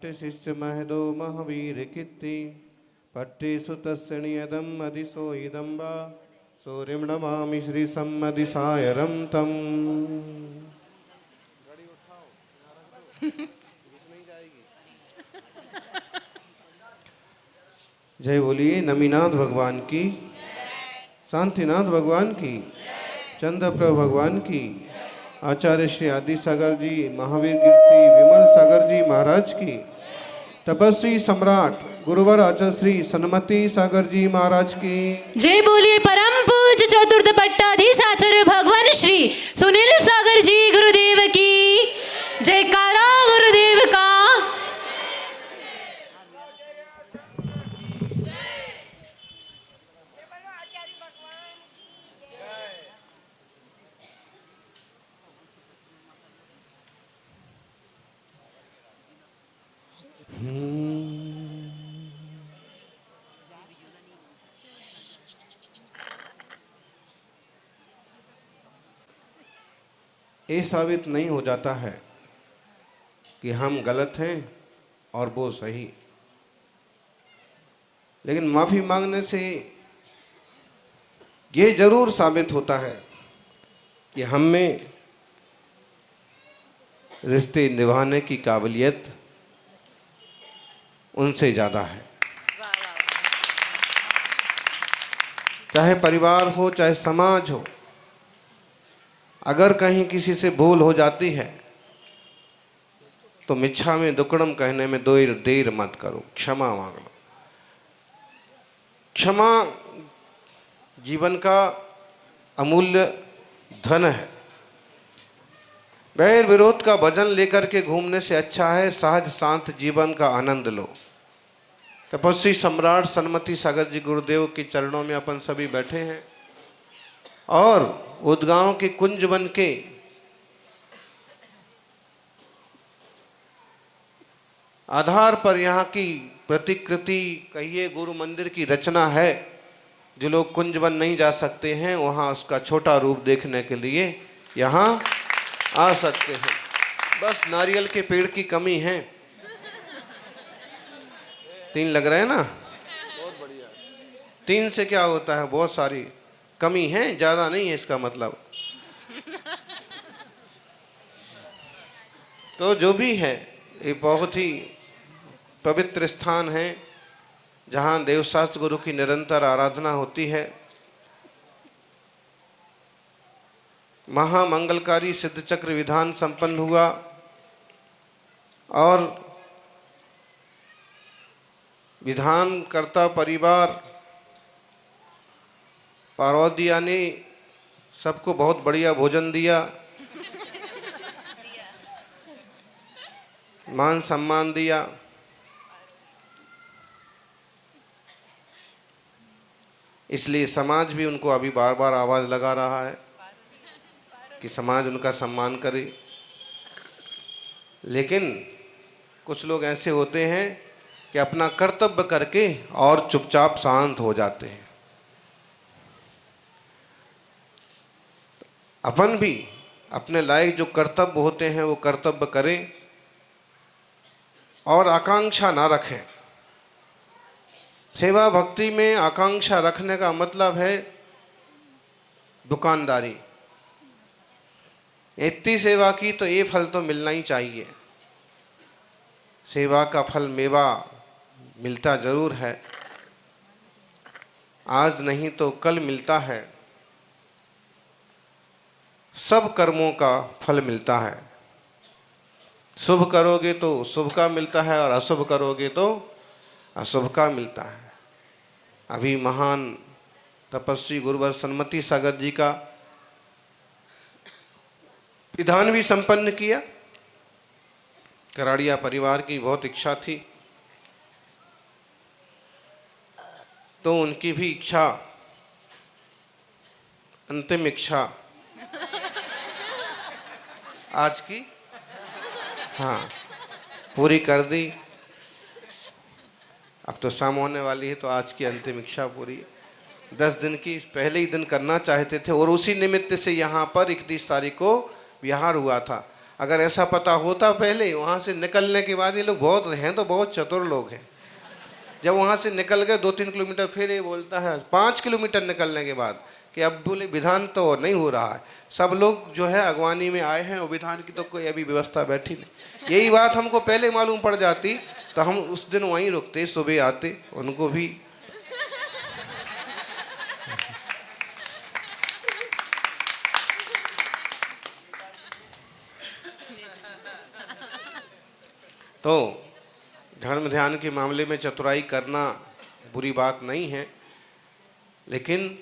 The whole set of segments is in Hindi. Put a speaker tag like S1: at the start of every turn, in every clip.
S1: शिष्य महदो महावीर कीर्ति पट्टे सुतस्य नियदम अधिसो इदम्बा सूर्यं नमामि श्री सम्मदिसायरं तम। जय बोलिए नमीनाथ भगवान की, शांतिनाथ भगवान की, चंद्रप्रभ भगवान की, आचार्य श्री आदि सागर जी, महावीर कीर्ति विमल सागर जी महाराज की, तपस्वी सम्राट गुरुवर आचार्य श्री सन्मति सागर जी महाराज की।
S2: जय बोलिए परम पूज्य चतुर्थ पट्टाधीश आचार्य भगवान श्री सुनील सागर जी गुरुदेव की जयकारा गुरुदेव का।
S1: ये साबित नहीं हो जाता है कि हम गलत हैं और वो सही, लेकिन माफी मांगने से ये जरूर साबित होता है कि हम में रिश्ते निभाने की काबिलियत उनसे ज्यादा है। चाहे परिवार हो चाहे समाज हो, अगर कहीं किसी से भूल हो जाती है तो मिच्छा में दुक्कड़म कहने में देर मत करो, क्षमा मांग लो। क्षमा जीवन का अमूल्य धन है। बैर विरोध का वजन लेकर के घूमने से अच्छा है सहज शांत जीवन का आनंद लो। तपस्वी सम्राट सन्मति सागर जी गुरुदेव के चरणों में अपन सभी बैठे हैं और उद्गांव के कुंज बन के आधार पर यहाँ की प्रतिकृति कहिए गुरु मंदिर की रचना है। जो लोग कुंज बन नहीं जा सकते हैं वहाँ उसका छोटा रूप देखने के लिए यहाँ आ सकते हैं। बस नारियल के पेड़ की कमी है। 3 लग रहे हैं ना, बहुत बढ़िया। 3 से क्या होता है, बहुत सारी कमी है, ज्यादा नहीं है इसका मतलब। तो जो भी है ये बहुत ही पवित्र स्थान है जहाँ देवशास्त्र गुरु की निरंतर आराधना होती है। महामंगलकारी सिद्ध चक्र विधान संपन्न हुआ और विधान कर्ता परिवार पार्वतिया ने सबको बहुत बढ़िया भोजन दिया, मान सम्मान दिया। इसलिए समाज भी उनको अभी बार बार आवाज लगा रहा है कि समाज उनका सम्मान करे। लेकिन कुछ लोग ऐसे होते हैं कि अपना कर्तव्य करके और चुपचाप शांत हो जाते हैं। अपन भी अपने लायक जो कर्तव्य होते हैं वो कर्तव्य करें और आकांक्षा ना रखें। सेवा भक्ति में आकांक्षा रखने का मतलब है दुकानदारी। इतनी सेवा की तो ये फल तो मिलना ही चाहिए। सेवा का फल मेवा मिलता जरूर है, आज नहीं तो कल मिलता है। सब कर्मों का फल मिलता है। शुभ करोगे तो शुभ का मिलता है और अशुभ करोगे तो अशुभ का मिलता है। अभी महान तपस्वी गुरुवर सन्मति सागर जी का विधान भी संपन्न किया। कराड़िया परिवार की बहुत इच्छा थी तो उनकी भी इच्छा, अंतिम इच्छा आज की हाँ पूरी कर दी। अब तो शाम होने वाली है तो आज की अंतिम इच्छा पूरी। 10 दिन की पहले ही दिन करना चाहते थे और उसी निमित्त से यहाँ पर 31 तारीख को विहार हुआ था। अगर ऐसा पता होता पहले, वहाँ से निकलने के बाद, ये लोग बहुत हैं तो बहुत चतुर लोग हैं, जब वहाँ से निकल गए 2-3 किलोमीटर, फिर ये बोलता है 5 किलोमीटर निकलने के बाद कि अब बोले विधान तो नहीं हो रहा है, सब लोग जो है अगवानी में आए हैं और विधान की तो कोई अभी व्यवस्था बैठी नहीं। यही बात हमको पहले मालूम पड़ जाती तो हम उस दिन वहीं रुकते, सुबह आते, उनको भी तो धर्म ध्यान के मामले में चतुराई करना बुरी बात नहीं है, लेकिन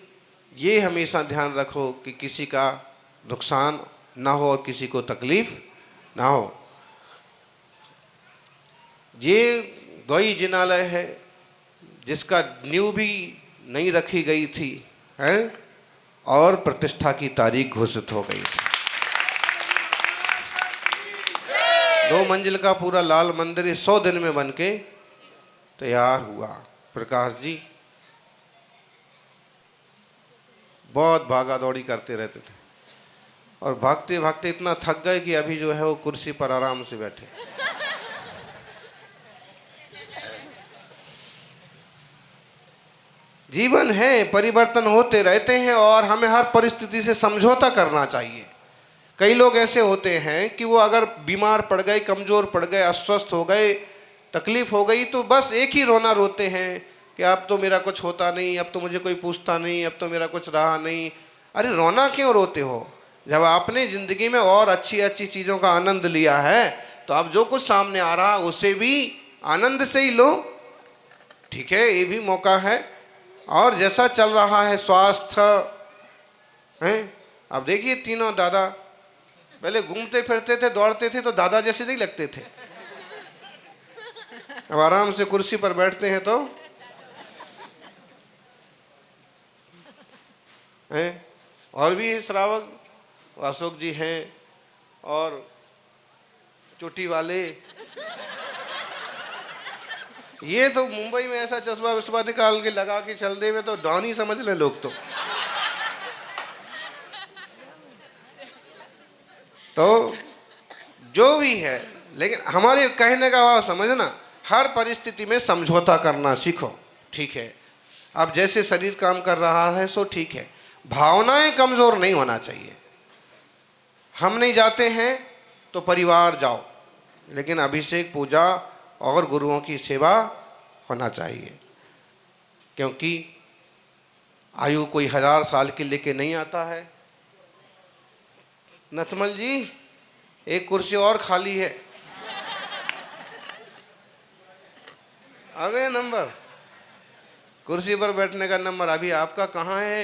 S1: ये हमेशा ध्यान रखो कि किसी का नुकसान ना हो और किसी को तकलीफ ना हो। ये गौई जिनालय है जिसका नींव भी नहीं रखी गई थी है, और प्रतिष्ठा की तारीख घोषित हो गई थी। 2 मंजिल का पूरा लाल मंदिर 100 दिन में बनके तैयार हुआ। प्रकाश जी बहुत भागा दौड़ी करते रहते थे और भागते भागते इतना थक गए कि अभी जो है वो कुर्सी पर आराम से बैठे। जीवन है, परिवर्तन होते रहते हैं और हमें हर परिस्थिति से समझौता करना चाहिए। कई लोग ऐसे होते हैं कि वो अगर बीमार पड़ गए, कमज़ोर पड़ गए, अस्वस्थ हो गए, तकलीफ़ हो गई तो बस एक ही रोना रोते हैं कि अब तो मेरा कुछ होता नहीं, अब तो मुझे कोई पूछता नहीं, अब तो मेरा कुछ रहा नहीं। अरे रोना क्यों रोते हो? जब आपने ज़िंदगी में और अच्छी अच्छी चीज़ों का आनंद लिया है तो अब जो कुछ सामने आ रहा उसे भी आनंद से ही लो। ठीक है, ये भी मौका है। और जैसा चल रहा है स्वास्थ्य हैं, अब देखिए तीनों दादा पहले घूमते फिरते थे, दौड़ते थे तो दादा जैसे नहीं लगते थे, अब आराम से कुर्सी पर बैठते हैं तो हैं। और भी श्रावक अशोक जी हैं और चोटी वाले, ये तो मुंबई में ऐसा चश्मा विस्मा निकाल के लगा के चल दे में तो डॉन ही समझ ले लोग। तो जो भी है, लेकिन हमारे कहने का भाव समझना, हर परिस्थिति में समझौता करना सीखो। ठीक है, अब जैसे शरीर काम कर रहा है सो ठीक है, भावनाएं कमज़ोर नहीं होना चाहिए। हम नहीं जाते हैं तो परिवार जाओ, लेकिन अभिषेक पूजा और गुरुओं की सेवा होना चाहिए, क्योंकि आयु कोई 1000 साल की लेके नहीं आता है। नथमल जी एक कुर्सी और खाली है, आ गए नंबर, कुर्सी पर बैठने का नंबर अभी आपका कहाँ है,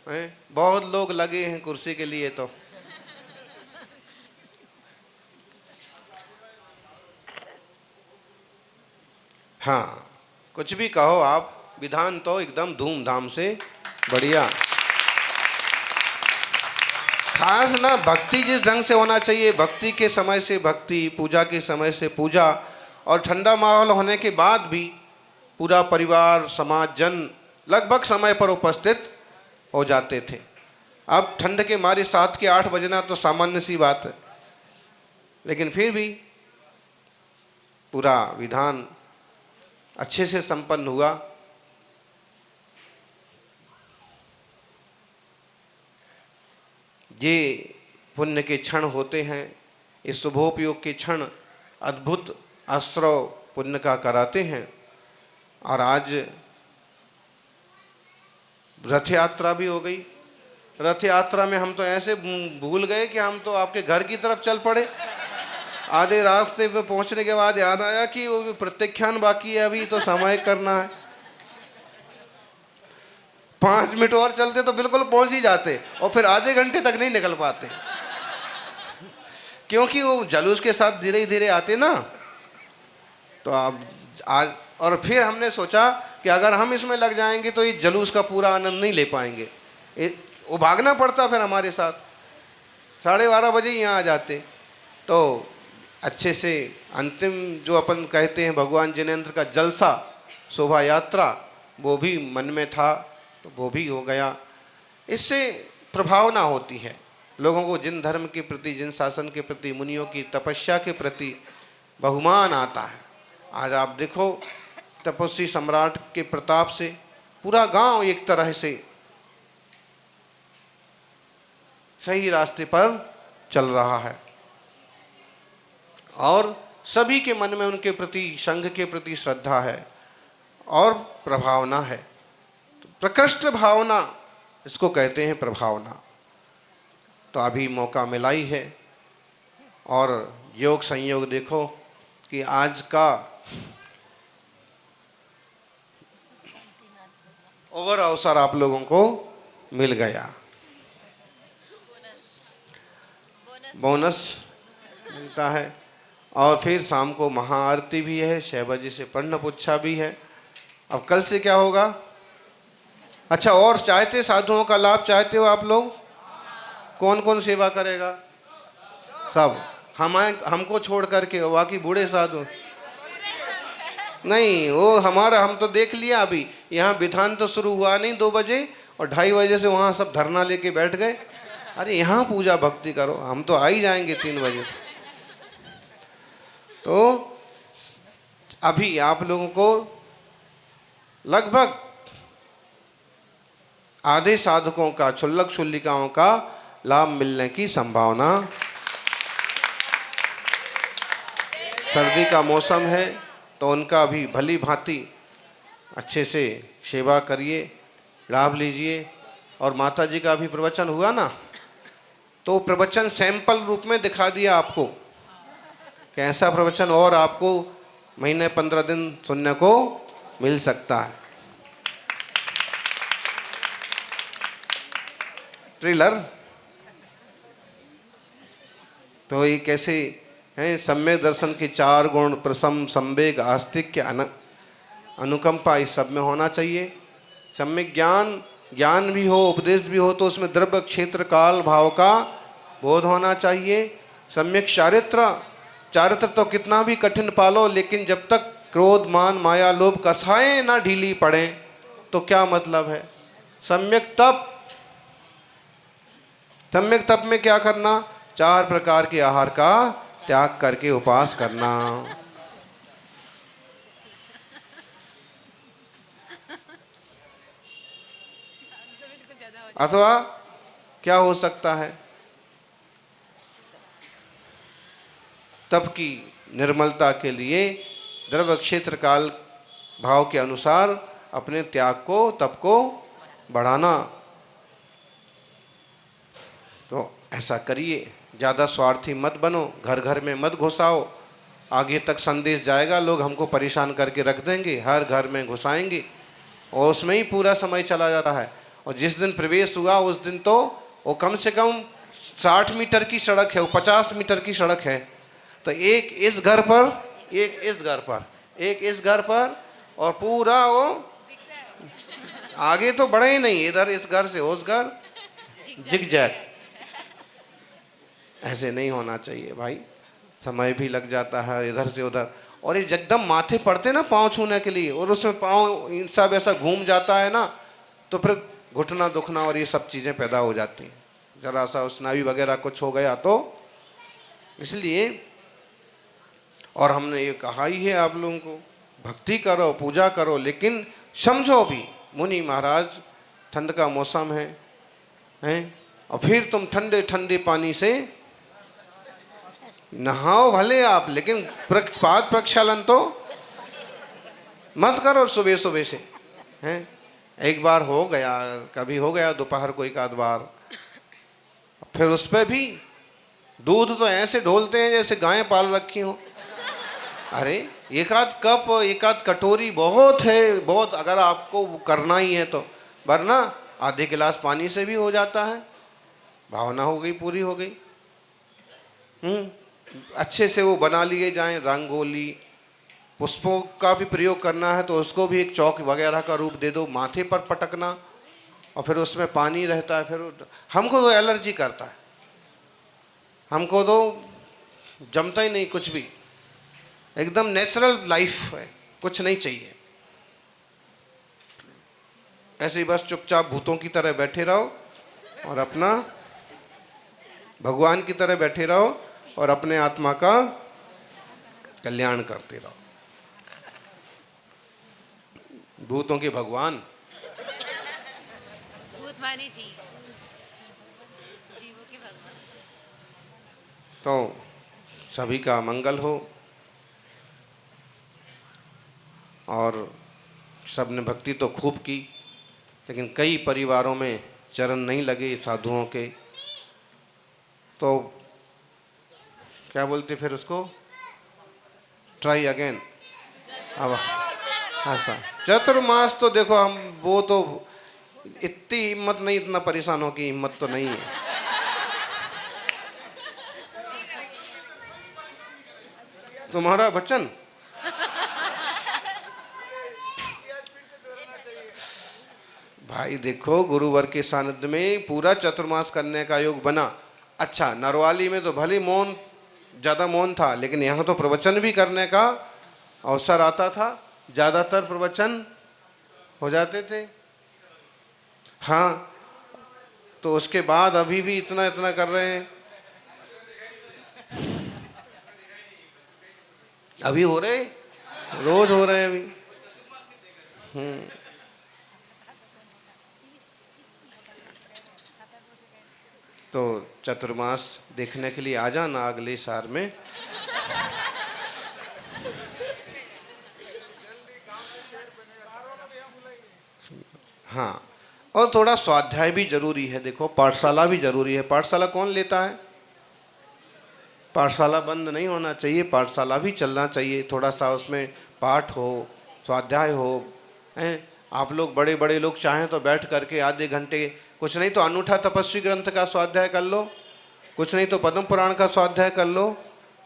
S1: हैं? बहुत लोग लगे हैं कुर्सी के लिए। तो हाँ, कुछ भी कहो आप, विधान तो एकदम धूमधाम से बढ़िया। खास ना भक्ति जिस ढंग से होना चाहिए, भक्ति के समय से भक्ति, पूजा के समय से पूजा, और ठंडा माहौल होने के बाद भी पूरा परिवार समाज जन लगभग समय पर उपस्थित हो जाते थे। अब ठंड के मारे 7 के 8 बजना तो सामान्य सी बात है, लेकिन फिर भी पूरा विधान अच्छे से संपन्न हुआ। ये पुण्य के क्षण होते हैं, इस शुभोपयोग के क्षण अद्भुत आश्रव पुण्य का कराते हैं। और आज रथ यात्रा भी हो गई। रथ यात्रा में हम तो ऐसे भूल गए कि हम तो आपके घर की तरफ चल पड़े। आधे रास्ते पे पहुंचने के बाद याद आया कि वो प्रत्याख्यान बाकी है, अभी तो सामायिक करना है। 5 मिनट और चलते तो बिल्कुल पहुंच ही जाते, और फिर आधे घंटे तक नहीं निकल पाते, क्योंकि वो जुलूस के साथ धीरे धीरे आते ना। तो अब आज, और फिर हमने सोचा कि अगर हम इसमें लग जाएंगे तो ये जुलूस का पूरा आनंद नहीं ले पाएंगे, वो भागना पड़ता फिर हमारे साथ। 12:30 बजे यहाँ आ जाते, तो अच्छे से अंतिम जो अपन कहते हैं भगवान जिनेंद्र का जलसा शोभा यात्रा, वो भी मन में था, तो वो भी हो गया। इससे प्रभावना होती है। लोगों को जिन धर्म के प्रति, जिन शासन के प्रति, मुनियों की तपस्या के प्रति बहुमान आता है। आज आप देखो तपस्वी सम्राट के प्रताप से पूरा गांव एक तरह से सही रास्ते पर चल रहा है और सभी के मन में उनके प्रति, संघ के प्रति श्रद्धा है और प्रभावना है। तो प्रकृष्ट भावना इसको कहते हैं, प्रभावना। तो अभी मौका मिला ही है और योग संयोग देखो कि आज का ओवर अवसर आप लोगों को मिल गया, बोनस मिलता है। और फिर शाम को महाआरती भी है, 6 बजे से पढ़ना पुच्छा भी है। अब कल से क्या होगा? अच्छा, और चाहते साधुओं का लाभ चाहते हो आप लोग? कौन कौन सेवा करेगा? सब हमको छोड़ करके, बाकी बूढ़े साधु नहीं। वो हमारा, हम तो देख लिया अभी यहाँ विधान तो शुरू हुआ नहीं 2 बजे और 2:30 बजे से वहाँ सब धरना लेके बैठ गए। अरे यहाँ पूजा भक्ति करो, हम तो आ ही जाएंगे 3 बजे। तो अभी आप लोगों को लगभग आधे साधकों का, क्षुल्लक क्षुल्लिकाओं का लाभ मिलने की संभावना। सर्दी का मौसम है तो उनका भी भली भांति अच्छे से सेवा करिए, लाभ लीजिए। और माता जी का भी प्रवचन हुआ ना, तो प्रवचन सैंपल रूप में दिखा दिया आपको कि ऐसा प्रवचन और आपको महीने 15 दिन सुनने को मिल सकता है। ट्रेलर तो ये कैसे हैं? सम्यक दर्शन के 4 गुण, प्रसम, संवेग, आस्तिक्य, अनुकंपा, इस सब में होना चाहिए। सम्यक ज्ञान भी हो, उपदेश भी हो, तो उसमें द्रव्य, क्षेत्र, काल, भाव का बोध होना चाहिए। सम्यक चारित्र तो कितना भी कठिन पालो, लेकिन जब तक क्रोध, मान, माया, लोभ कसाएं ना ढीली पड़े तो क्या मतलब है। सम्यक तप में क्या करना? 4 प्रकार के आहार का त्याग करके उपवास करना। अथवा क्या हो सकता है? तप की निर्मलता के लिए द्रव्य, क्षेत्र, काल, भाव के अनुसार अपने त्याग को, तप को बढ़ाना। तो ऐसा करिए, ज़्यादा स्वार्थी मत बनो, घर घर में मत घुसाओ। आगे तक संदेश जाएगा, लोग हमको परेशान करके रख देंगे, हर घर में घुसाएंगे और उसमें ही पूरा समय चला जाता है। और जिस दिन प्रवेश हुआ उस दिन तो वो कम से कम 60 मीटर की सड़क है, वो 50 मीटर की सड़क है। तो एक इस घर पर, एक इस घर पर, एक इस घर पर, और पूरा वो आगे तो बढ़े ही नहीं, इधर इस घर से उस घर, जिगजैग। ऐसे नहीं होना चाहिए भाई, समय भी लग जाता है इधर से उधर। और ये एकदम माथे पड़ते ना पाँव छूने के लिए, और उसमें पाँव सब ऐसा घूम जाता है ना, तो फिर घुटना दुखना और ये सब चीज़ें पैदा हो जाती हैं। जरा सा स्नायु वगैरह कुछ हो गया तो इसलिए। और हमने ये कहा ही है आप लोगों को, भक्ति करो, पूजा करो, लेकिन समझो भी मुनि महाराज ठंड का मौसम है और फिर तुम ठंडे ठंडे पानी से नहाओ भले आप, लेकिन पाद प्रक्षालन तो मत करो सुबह सुबह से हैं। एक बार हो गया, कभी हो गया दोपहर को 1 आध बार, फिर उस पर भी दूध तो ऐसे ढोलते हैं जैसे गायें पाल रखी हो। अरे 1 आध कप, 1 आध कटोरी बहुत है, बहुत, अगर आपको करना ही है तो, वरना आधे गिलास पानी से भी हो जाता है। भावना हो गई, पूरी हो गई। अच्छे से वो बना लिए जाएं, रंगोली, पुष्पों का भी प्रयोग करना है तो उसको भी एक चौक वगैरह का रूप दे दो, माथे पर पटकना, और फिर उसमें पानी रहता है। फिर हमको तो एलर्जी करता है, हमको तो जमता ही नहीं कुछ भी। एकदम नेचुरल लाइफ है, कुछ नहीं चाहिए। ऐसे ही बस चुपचाप भूतों की तरह बैठे रहो और अपना भगवान की तरह बैठे रहो और अपने आत्मा का कल्याण करते रहो। भूतों के भगवान,
S2: भूत माने जी, जीवों के भगवान।
S1: तो सभी का मंगल हो। और सबने भक्ति तो खूब की, लेकिन कई परिवारों में चरण नहीं लगे साधुओं के, तो क्या बोलते फिर उसको, ट्राई अगेन। अब ऐसा चतुर्मास तो देखो, हम वो तो इतनी हिम्मत नहीं, इतना परेशानों की हिम्मत तो नहीं है। तुम्हारा वचन भाई देखो, गुरुवर के सानिध्य में पूरा चतुर्मास करने का योग बना। अच्छा, नरवाली में तो भले मौन, ज़्यादा मौन था, लेकिन यहाँ तो प्रवचन भी करने का अवसर आता था, ज़्यादातर प्रवचन हो जाते थे। हाँ, तो उसके बाद अभी भी इतना इतना कर रहे हैं। अभी हो रहे, रोज हो रहे हैं अभी। तो चतुर्मास देखने के लिए आ जाना अगले साल में। हाँ, और थोड़ा स्वाध्याय भी जरूरी है। देखो, पाठशाला भी जरूरी है। पाठशाला कौन लेता है? पाठशाला बंद नहीं होना चाहिए, पाठशाला भी चलना चाहिए। थोड़ा सा उसमें पाठ हो, स्वाध्याय हो। हैं, आप लोग बड़े बड़े लोग चाहें तो बैठ करके आधे घंटे, कुछ नहीं तो अनूठा तपस्वी ग्रंथ का स्वाध्याय कर लो, कुछ नहीं तो पद्म पुराण का स्वाध्याय कर लो।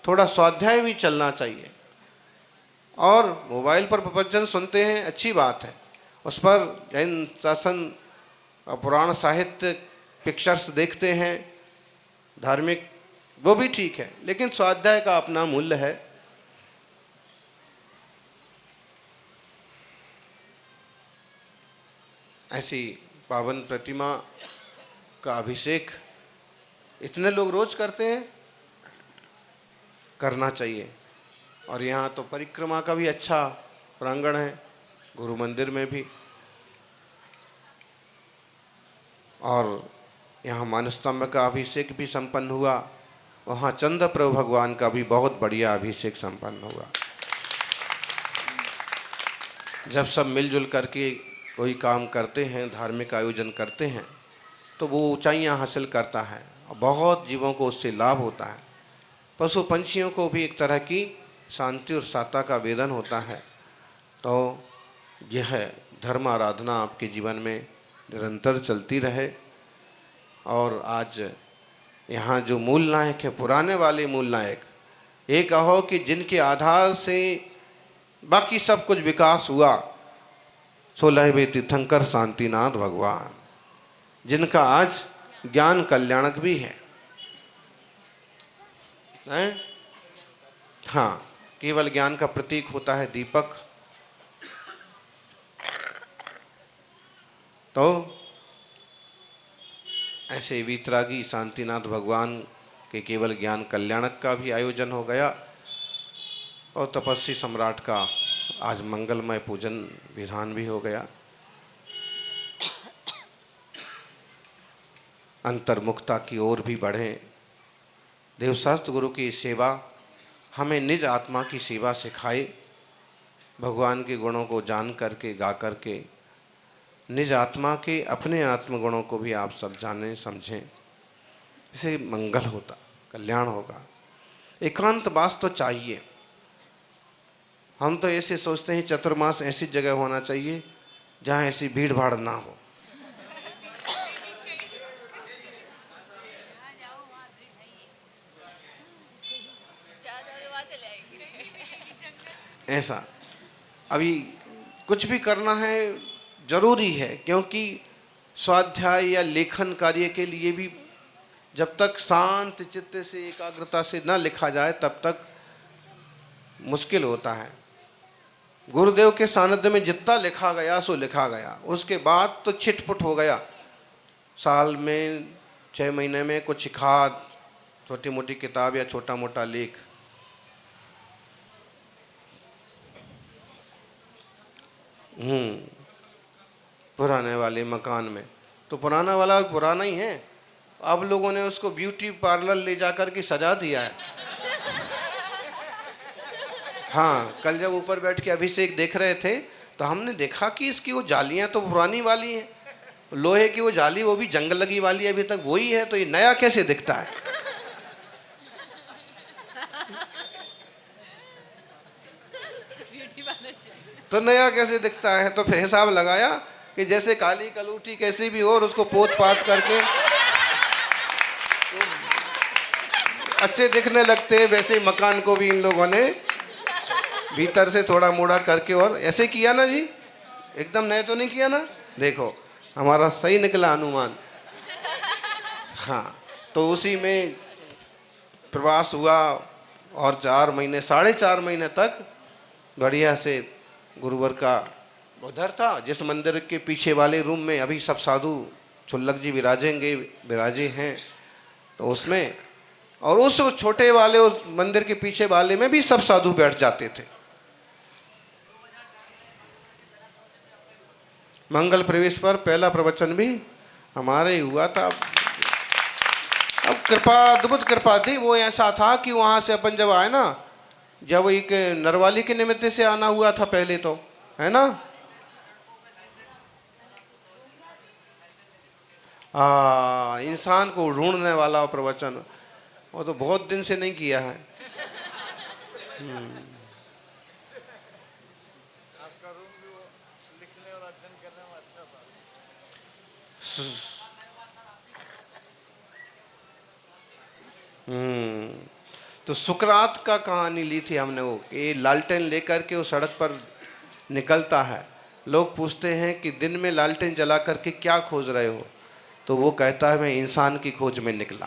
S1: थोड़ा स्वाध्याय भी चलना चाहिए। और मोबाइल पर प्रवचन सुनते हैं, अच्छी बात है, उस पर जैन शासन पुराण साहित्य पिक्चर्स देखते हैं, धार्मिक, वो भी ठीक है, लेकिन स्वाध्याय का अपना मूल्य है। ऐसी पावन प्रतिमा का अभिषेक इतने लोग रोज करते हैं, करना चाहिए। और यहाँ तो परिक्रमा का भी अच्छा प्रांगण है, गुरु मंदिर में भी। और यहाँ मानस्तंभ का अभिषेक भी संपन्न हुआ, वहाँ चंद्र प्रभु भगवान का भी बहुत बढ़िया अभिषेक संपन्न हुआ। जब सब मिलजुल करके कोई काम करते हैं, धार्मिक आयोजन करते हैं, तो वो ऊंचाइयां हासिल करता है और बहुत जीवों को उससे लाभ होता है। पशु पंछियों को भी एक तरह की शांति और साता का वेदन होता है। तो यह धर्म आराधना आपके जीवन में निरंतर चलती रहे। और आज यहाँ जो मूल नायक है, पुराने वाले मूल नायक, ये कहो कि जिनके आधार से बाकी सब कुछ विकास हुआ, 16वें तीर्थंकर शांतिनाथ भगवान, जिनका आज ज्ञान कल्याणक भी है। हाँ, केवल ज्ञान का प्रतीक होता है दीपक। तो ऐसे वीतरागी शांतिनाथ भगवान के केवल ज्ञान कल्याणक का भी आयोजन हो गया, और तपस्वी सम्राट का आज मंगलमय पूजन विधान भी हो गया। अंतर्मुखता की ओर भी बढ़ें। देवशास्त्र गुरु की सेवा हमें निज आत्मा की सेवा सिखाए। भगवान के गुणों को जान करके, गा करके, निज आत्मा के अपने आत्मगुणों को भी आप सब जानें, समझें। इससे मंगल होता, कल्याण होगा। एकांत वास तो चाहिए। हम तो ऐसे सोचते हैं चतुर्मास ऐसी जगह होना चाहिए जहाँ ऐसी भीड़ भाड़ ना हो। ऐसा अभी कुछ भी करना है जरूरी है, क्योंकि स्वाध्याय या लेखन कार्य के लिए भी जब तक शांत चित्त से, एकाग्रता से न लिखा जाए, तब तक मुश्किल होता है। गुरुदेव के सानिध्य में जितना लिखा गया सो लिखा गया, उसके बाद तो छिटपुट हो गया। साल में 6 महीने में कुछ छोटी मोटी किताब या छोटा मोटा लेख। पुराने वाले मकान में, तो पुराना वाला पुराना ही है, अब लोगों ने उसको ब्यूटी पार्लर ले जाकर के सजा दिया है। हाँ, कल जब ऊपर बैठ के अभिषेक देख रहे थे तो हमने देखा कि इसकी वो जालियां तो पुरानी वाली हैं, लोहे की वो जाली वो भी जंग लगी वाली अभी तक वही है, तो ये नया कैसे दिखता है? तो नया कैसे दिखता है? तो फिर हिसाब लगाया कि जैसे काली कलूटी कैसी भी हो और उसको पोत पात करके तो अच्छे दिखने लगते हैं, वैसे मकान को भी इन लोगों ने भीतर से थोड़ा मोड़ा करके और ऐसे किया ना जी, एकदम नए तो नहीं किया ना। देखो हमारा सही निकला अनुमान। हाँ, तो उसी में प्रवास हुआ और 4 महीने 4.5 महीने तक बढ़िया से गुरुवर का उधर था, जिस मंदिर के पीछे वाले रूम में अभी सब साधु छुल्लक जी विराजे हैं, तो उसमें और उस छोटे वाले उस मंदिर के पीछे वाले में भी सब साधु बैठ जाते थे। मंगल प्रवेश पर पहला प्रवचन भी हमारे ही हुआ था। अब कृपा, अद्भुत कृपा थी। वो ऐसा था कि वहाँ से अपन जब आए ना, जब एक नरवाली के निमित्त से आना हुआ था पहले, तो है ना, इंसान को ढूंढने वाला प्रवचन, वो तो बहुत दिन से नहीं किया है। तो सुकरात का कहानी ली थी हमने, वो ये लालटेन लेकर के वो सड़क पर निकलता है। लोग पूछते हैं कि दिन में लालटेन जला करके क्या खोज रहे हो, तो वो कहता है मैं इंसान की खोज में निकला।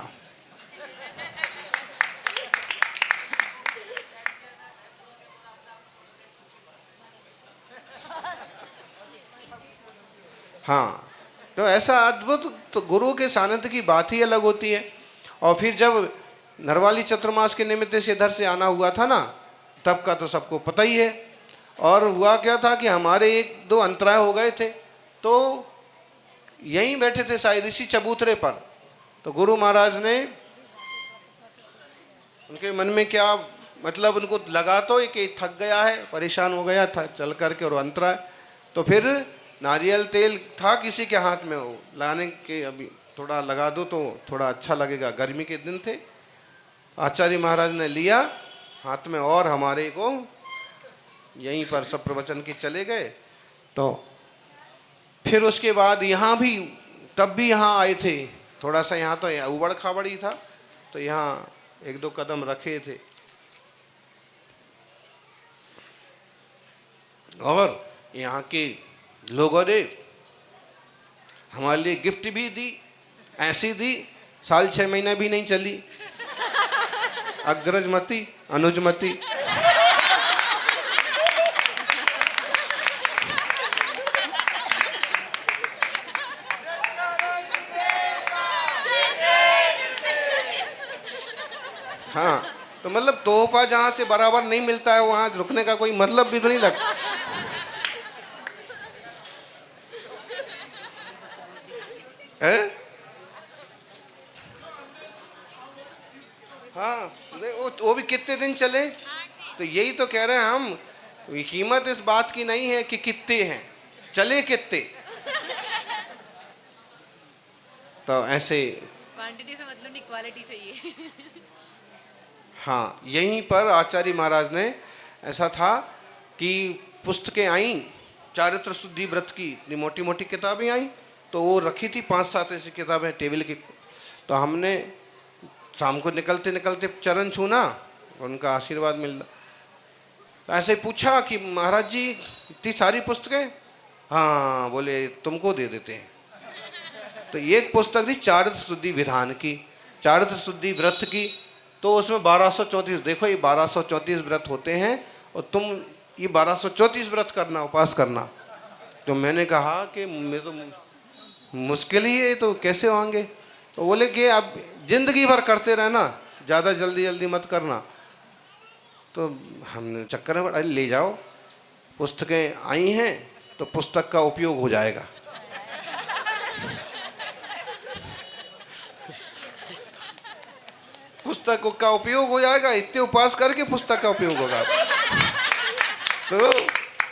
S1: हाँ, तो ऐसा अद्भुत, तो गुरु के सानिध्य की बात ही अलग होती है। और फिर जब नरवाली चतुर्मास के निमित्त से इधर से आना हुआ था ना, तब का तो सबको पता ही है। और हुआ क्या था कि हमारे 1-2 अंतराय हो गए थे, तो यहीं बैठे थे शायद इसी चबूतरे पर। तो गुरु महाराज ने, उनके मन में क्या मतलब, उनको लगा तो कि थक गया है, परेशान हो गया था चल करके और अंतराय, तो फिर नारियल तेल था किसी के हाथ में, वो लाने के अभी थोड़ा लगा दो तो थोड़ा अच्छा लगेगा, गर्मी के दिन थे। आचार्य महाराज ने लिया हाथ में और हमारे को यहीं पर सब प्रवचन के चले गए। तो फिर उसके बाद यहाँ भी, तब भी यहाँ आए थे, थोड़ा सा यहाँ तो उबड़ खाबड़ ही था, तो यहाँ 1-2 कदम रखे थे। और यहाँ के लोगों ने हमारे लिए गिफ्ट भी दी, ऐसी दी, 6 महीना भी नहीं चली, अग्रजमती अनुजमती। हाँ, तो मतलब तोहफा जहाँ से बराबर नहीं मिलता है वहाँ रुकने का कोई मतलब भी तो नहीं लगता। है? हाँ, वो भी कितने दिन चले, तो यही तो कह रहे हैं हम, कीमत इस बात की नहीं है कि कितने हैं, चले कितने। तो ऐसे
S2: क्वांटिटी से मतलब नहीं, क्वालिटी चाहिए।
S1: हाँ, यहीं पर आचार्य महाराज ने, ऐसा था कि पुस्तकें आई, चारित्र शुद्धि व्रत की इतनी मोटी मोटी किताबें आई, तो वो रखी थी 5-7 ऐसी किताबें टेबल की। तो हमने शाम को निकलते निकलते चरण छूना, उनका आशीर्वाद मिला। तो ऐसे पूछा कि महाराज जी इतनी सारी पुस्तकें? हाँ, बोले तुमको दे देते हैं। तो एक पुस्तक थी चारित्र शुद्धि विधान की, चारित्र शुद्धि व्रत की, तो उसमें 1234, देखो ये 1234 व्रत होते हैं और तुम ये 1234 व्रत करना, उपास करना। तो मैंने कहा कि मैं तो मुश्किल ही है, तो कैसे होंगे? तो बोले कि अब जिंदगी भर करते रहना, ज़्यादा जल्दी जल्दी मत करना। तो हमने चक्कर में, अरे ले जाओ, पुस्तकें आई हैं तो पुस्तक का उपयोग हो जाएगा। पुस्तक का उपयोग हो जाएगा, इतने उपवास करके पुस्तक का उपयोग होगा। तो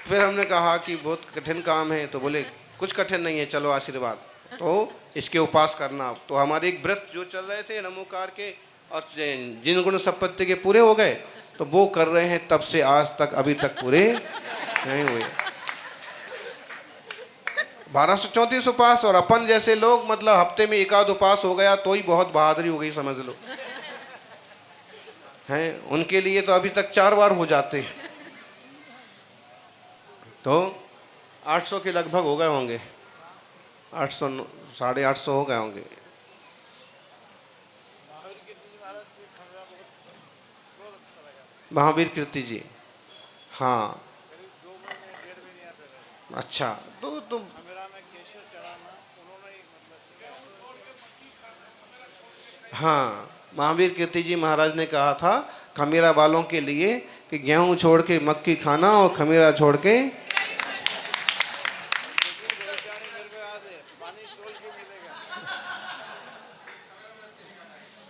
S1: फिर हमने कहा कि बहुत कठिन काम है, तो बोले कुछ कठिन नहीं है, चलो आशीर्वाद, तो इसके उपवास करना। तो हमारे एक व्रत जो चल रहे थे नमोकार के, और जिन गुण संपत्ति के पूरे हो गए, तो वो कर रहे हैं तब से आज तक, अभी तक पूरे नहीं हुए। 1234 उपवास, और अपन जैसे लोग मतलब हफ्ते में एक आध उपवास हो गया तो ही बहुत बहादुरी हो गई समझ लो, हैं। उनके लिए तो अभी तक 4 बार हो जाते। तो 800 के लगभग हो गए होंगे, 800 850 हो गए होंगे। महावीर कीर्ति जी, हाँ, अच्छा। तो हाँ, महावीर कीर्ति जी महाराज ने कहा था खमीरा वालों के लिए कि गेहूं छोड़ के मक्की खाना और खमीरा छोड़ के,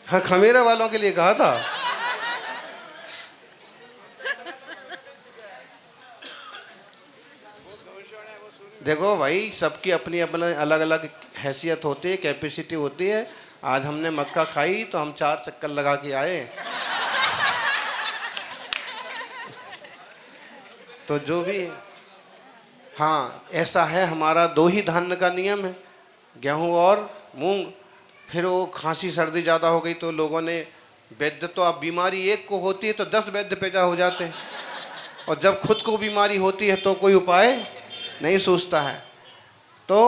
S1: हाँ, खमीरा वालों के लिए कहा था। देखो भाई, सबकी अपनी अपनी अलग अलग हैसियत होती है, कैपेसिटी होती है। आज हमने मक्का खाई तो हम 4 चक्कर लगा के आए। तो जो भी, हाँ, ऐसा है, हमारा 2 ही धान्य का नियम है, गेहूं और मूंग। फिर वो खांसी सर्दी ज़्यादा हो गई तो लोगों ने वैद्य, तो अब बीमारी एक को होती है तो 10 वैद्य पैदा हो जाते हैं, और जब खुद को बीमारी होती है तो कोई उपाय नहीं सोचता है। तो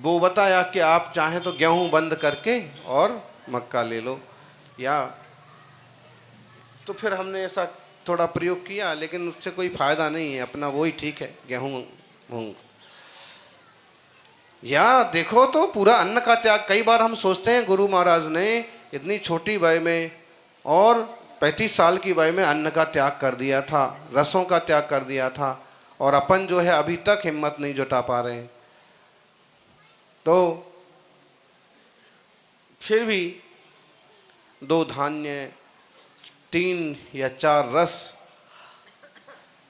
S1: वो बताया कि आप चाहें तो गेहूं बंद करके और मक्का ले लो, या तो फिर हमने ऐसा थोड़ा प्रयोग किया, लेकिन उससे कोई फ़ायदा नहीं है, अपना वही ठीक है, गेहूं मूंग। या देखो तो पूरा अन्न का त्याग, कई बार हम सोचते हैं गुरु महाराज ने इतनी छोटी वय में और 35 साल की वय में अन्न का त्याग कर दिया था, रसों का त्याग कर दिया था, और अपन जो है अभी तक हिम्मत नहीं जुटा पा रहे हैं। तो फिर भी 2 धान्य, 3 या 4 रस,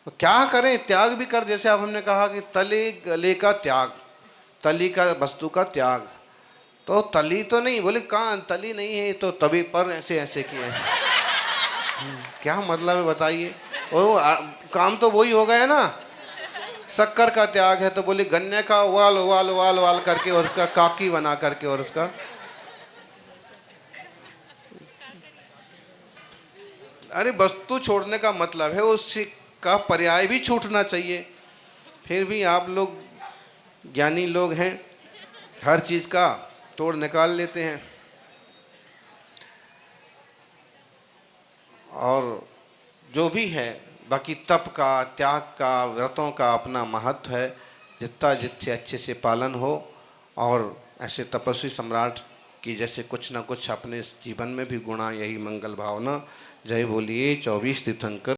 S1: तो क्या करें, त्याग भी कर। जैसे अब हमने कहा कि तले गले का त्याग, तली का वस्तु का त्याग, तो तली तो नहीं, बोले कहाँ तली नहीं है, तो तभी पर ऐसे ऐसे किए, क्या मतलब है बताइए। वो काम तो वही हो गया ना। शक्कर का त्याग है तो बोले गन्ने का उबाल उबाल उबाल उबाल करके और उसका काकी बना करके, और उसका, अरे वस्तु छोड़ने का मतलब है उससे का पर्याय भी छूटना चाहिए। फिर भी आप लोग ज्ञानी लोग हैं, हर चीज़ का तोड़ निकाल लेते हैं। और जो भी है, बाकी तप का, त्याग का, व्रतों का अपना महत्व है, जितना जितने अच्छे से पालन हो, और ऐसे तपस्वी सम्राट की जैसे कुछ ना कुछ अपने जीवन में भी गुणा, यही मंगल भावना। जय बोलिए 24 तीर्थंकर।